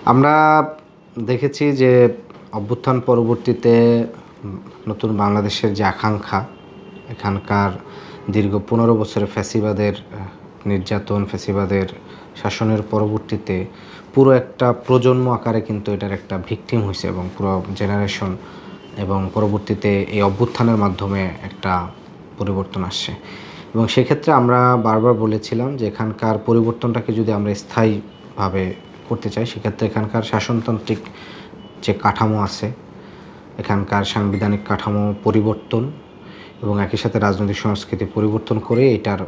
আমরা দেখেছি যে অভ্যুত্থান পরবর্তীতে নতুন বাংলাদেশের যে আকাঙ্ক্ষা, এখানকার দীর্ঘ ১৫ বছরের ফ্যাসিবাদের নির্যাতন, ফ্যাসিবাদের শাসনের পরবর্তীতে পুরো একটা প্রজন্ম আকারে কিন্তু এটার একটা ভিকটিম হয়েছে এবং পুরো জেনারেশন এবং পরবর্তীতে এই অভ্যুত্থানের মাধ্যমে একটা পরিবর্তন আসছে। এবং সেক্ষেত্রে আমরা বারবার বলেছিলাম যে এখানকার পরিবর্তনটাকে যদি আমরা স্থায়ীভাবে করতে চাই, সেক্ষেত্রে এখানকার শাসনতান্ত্রিক যে কাঠামো আছে, এখানকার সাংবিধানিক কাঠামো পরিবর্তন এবং একই সাথে রাজনৈতিক সংস্কৃতি পরিবর্তন করে এটার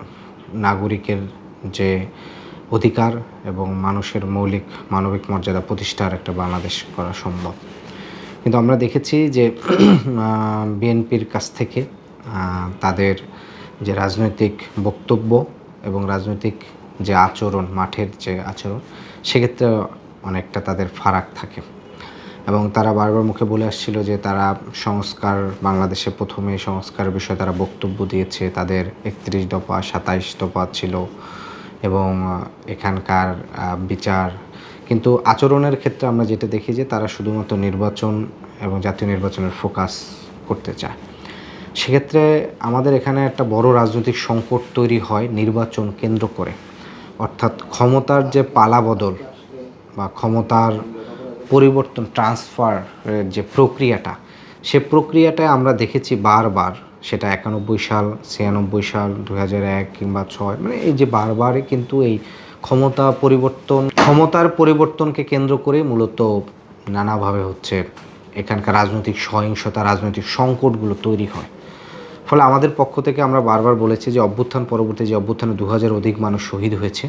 নাগরিকের যে অধিকার এবং মানুষের মৌলিক মানবিক মর্যাদা প্রতিষ্ঠার একটা বাংলাদেশ করা সম্ভব। কিন্তু আমরা দেখেছি যে বিএনপির কাছ থেকে তাদের যে রাজনৈতিক বক্তব্য এবং রাজনৈতিক যে আচরণ, মাঠের যে আচরণ, সেক্ষেত্রে অনেকটা তাদের ফারাক থাকে এবং তারা বারবার মুখে বলে আসছিল যে তারা সংস্কার, বাংলাদেশে প্রথমে সংস্কারের বিষয়ে তারা বক্তব্য দিয়েছে, তাদের ৩১ দফা ২৭ দফা ছিল এবং এখানকার বিচার। কিন্তু আচরণের ক্ষেত্রে আমরা যেটা দেখি যে তারা শুধুমাত্র নির্বাচন এবং জাতীয় নির্বাচনের ফোকাস করতে চায়। সেক্ষেত্রে আমাদের এখানে একটা বড় রাজনৈতিক সংকট তৈরি হয় নির্বাচন কেন্দ্র করে, অর্থাৎ ক্ষমতার যে পালাবদল বা ক্ষমতার পরিবর্তন, ট্রান্সফারের যে প্রক্রিয়াটা, সে প্রক্রিয়াটায় আমরা দেখেছি বারবার, সেটা ৯১ সাল, ৯৬ সাল, ২০০১ কিংবা ৬, মানে এই যে বারবারই কিন্তু এই ক্ষমতার পরিবর্তনকে কেন্দ্র করে মূলত নানাভাবে হচ্ছে এখানকার রাজনৈতিক সহিংসতা, রাজনৈতিক সংকটগুলো তৈরি হয়। ফলে আমাদের পক্ষ থেকে আমরা বারবার বলেছি যে অভ্যুত্থান পরবর্তী যে অভ্যুত্থানে ২০০০ অধিক মানুষ শহীদ হয়েছে,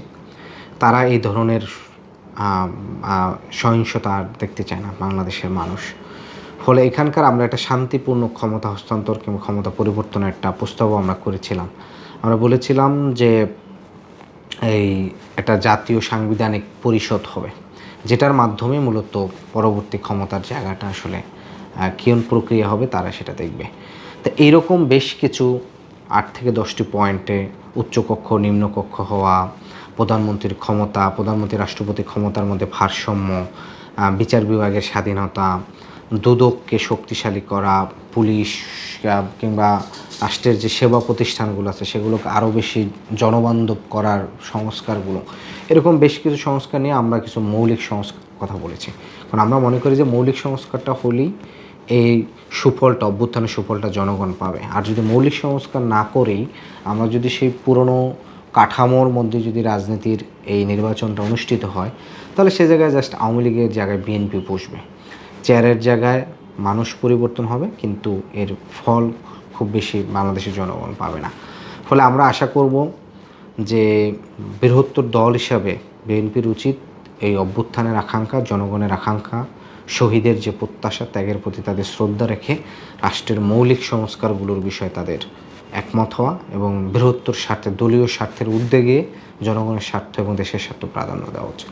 তারা এই ধরনের সহিংসতা আর দেখতে চায় না বাংলাদেশের মানুষ। ফলে এখানকার আমরা একটা শান্তিপূর্ণ ক্ষমতা হস্তান্তর কিংবা ক্ষমতা পরিবর্তনের একটা প্রস্তাবও আমরা করেছিলাম। আমরা বলেছিলাম যে এই একটা জাতীয় সাংবিধানিক পরিষদ হবে, যেটার মাধ্যমে মূলত পরবর্তী ক্ষমতার জায়গাটা আসলে কেমন প্রক্রিয়া হবে তারা সেটা দেখবে। তো এইরকম বেশ কিছু ৮ থেকে ১০টি পয়েন্টে উচ্চকক্ষ নিম্নকক্ষ হওয়া, প্রধানমন্ত্রীর ক্ষমতা, প্রধানমন্ত্রী রাষ্ট্রপতি ক্ষমতার মধ্যে ভারসাম্য, বিচার বিভাগের স্বাধীনতা, দুদককে শক্তিশালী করা, পুলিশ কিংবা রাষ্ট্রের যে সেবা প্রতিষ্ঠানগুলো আছে সেগুলোকে আরও বেশি জনবান্ধব করার সংস্কারগুলো, এরকম বেশ কিছু সংস্কার নিয়ে আমরা কিছু মৌলিক সংস্কার কথা বলেছি। কারণ আমরা মনে করি যে মৌলিক সংস্কারটা হলেই এই সুফলটা, অভ্যুত্থানের সুফলটা জনগণ পাবে। আর যদি মৌলিক সংস্কার না করেই আমরা যদি সেই পুরনো কাঠামোর মধ্যে যদি রাজনীতির এই নির্বাচনটা অনুষ্ঠিত হয়, তাহলে সে জায়গায় জাস্ট আওয়ামী লীগের জায়গায় বিএনপি বসবে, চেয়ারের জায়গায় মানুষ পরিবর্তন হবে, কিন্তু এর ফল খুব বেশি বাংলাদেশের জনগণ পাবে না। ফলে আমরা আশা করব যে বৃহত্তর দল হিসাবে বিএনপির উচিত এই অভ্যুত্থানের আকাঙ্ক্ষা, জনগণের আকাঙ্ক্ষা, শহীদের যে প্রত্যাশা, ত্যাগের প্রতি তাদের শ্রদ্ধা রেখে রাষ্ট্রের মৌলিক সংস্কারগুলোর বিষয়ে তাদের একমত হওয়া এবং বৃহত্তর স্বার্থে, দলীয় স্বার্থের ঊর্ধ্বে গিয়ে জনগণের স্বার্থ এবং দেশের স্বার্থ প্রাধান্য দেওয়া উচিত।